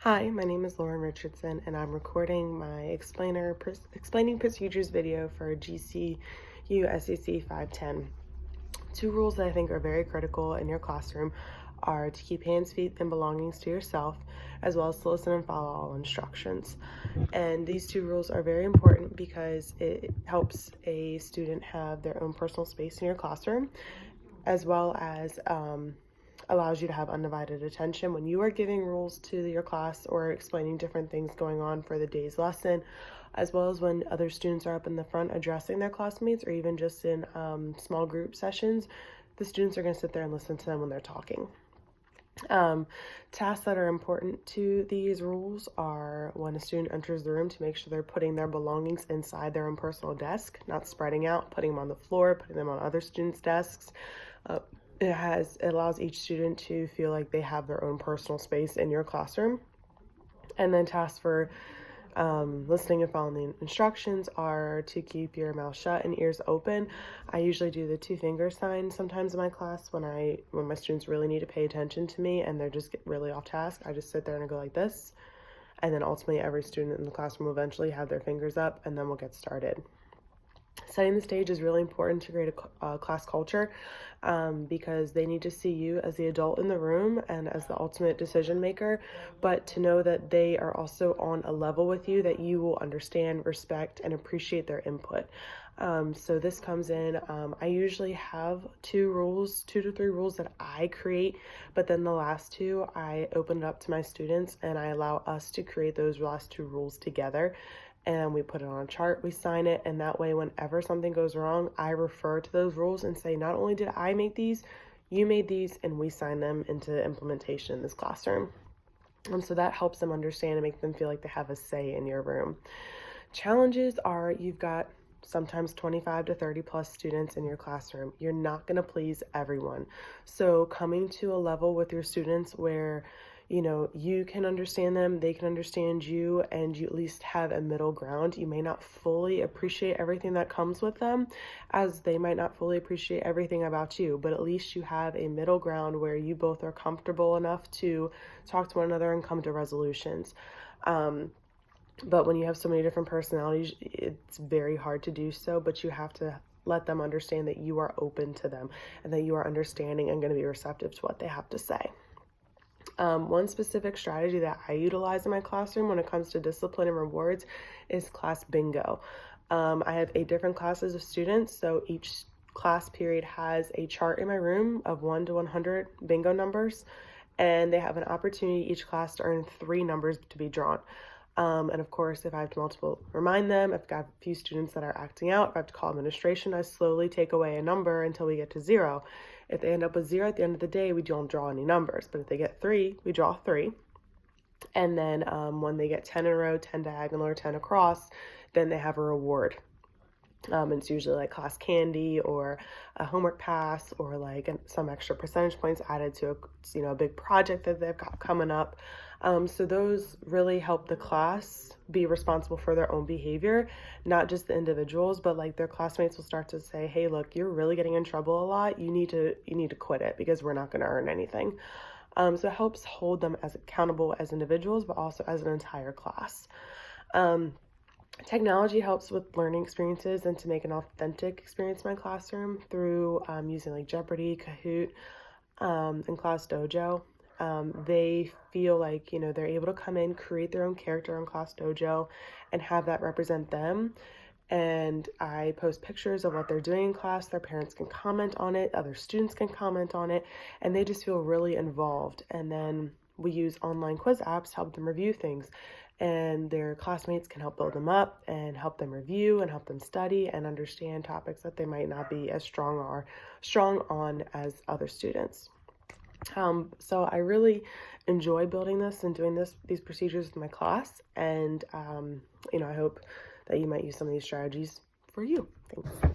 Hi, my name is Lauren Richardson, and I'm recording my explaining procedures video for GCU SEC 510. Two rules that I think are very critical in your classroom are to keep hands, feet, and belongings to yourself, as well as to listen and follow all instructions. And these two rules are very important because it helps a student have their own personal space in your classroom, as well as allows you to have undivided attention when you are giving rules to your class or explaining different things going on for the day's lesson, as well as when other students are up in the front addressing their classmates, or even just in small group sessions. The students are going to sit there and listen to them when they're talking. Tasks that are important to these rules are when a student enters the room to make sure they're putting their belongings inside their own personal desk, not spreading out, putting them on the floor, putting them on other students' desks. It allows each student to feel like they have their own personal space in your classroom. And then tasks for listening and following the instructions are to keep your mouth shut and ears open. I usually do the 2-finger sign sometimes in my class when my students really need to pay attention to me and they're just really off task. I just sit there and I go like this, and then ultimately every student in the classroom will eventually have their fingers up, and then we'll get started. Setting the stage is really important to create a class culture because they need to see you as the adult in the room and as the ultimate decision maker, but to know that they are also on a level with you that you will understand, respect, and appreciate their input. So this comes in, I usually have 2 to 3 rules that I create, but then the last 2, I open it up to my students and I allow us to create those last 2 rules together. And we put it on a chart, we sign it, and that way whenever something goes wrong, I refer to those rules and say, not only did I make these, you made these, and we sign them into implementation in this classroom. And so that helps them understand and make them feel like they have a say in your room. Challenges are you've got sometimes 25 to 30 plus students in your classroom. You're not going to please everyone. So coming to a level with your students where you can understand them, they can understand you, and you at least have a middle ground. You may not fully appreciate everything that comes with them, as they might not fully appreciate everything about you, but at least you have a middle ground where you both are comfortable enough to talk to one another and come to resolutions. But when you have so many different personalities, it's very hard to do so, but you have to let them understand that you are open to them and that you are understanding and going to be receptive to what they have to say. One specific strategy that I utilize in my classroom when it comes to discipline and rewards is class bingo. I have 8 different classes of students, so each class period has a chart in my room of 1 to 100 bingo numbers, and they have an opportunity each class to earn 3 numbers to be drawn. And of course, if I have to remind them, if I've got a few students that are acting out, if I have to call administration, I slowly take away a number until we get to 0. If they end up with 0 at the end of the day, we don't draw any numbers. But if they get 3, we draw 3. And then when they get 10 in a row, 10 diagonal, or 10 across, then they have a reward. It's usually like class candy or a homework pass or like some extra percentage points added to a big project that they've got coming up. So those really help the class be responsible for their own behavior, not just the individuals, but like their classmates will start to say, hey, look, you're really getting in trouble a lot. You need to quit it because we're not going to earn anything. So it helps hold them as accountable as individuals, but also as an entire class. Technology helps with learning experiences and to make an authentic experience in my classroom through using like Jeopardy, Kahoot, and Class Dojo. They feel like, they're able to come in, create their own character on Class Dojo and have that represent them. And I post pictures of what they're doing in class. Their parents can comment on it, other students can comment on it, and they just feel really involved. And then we use online quiz apps to help them review things, and their classmates can help build them up and help them review and help them study and understand topics that they might not be as strong on as other students. So I really enjoy building this and doing these procedures with my class, and I hope that you might use some of these strategies for you. Thanks.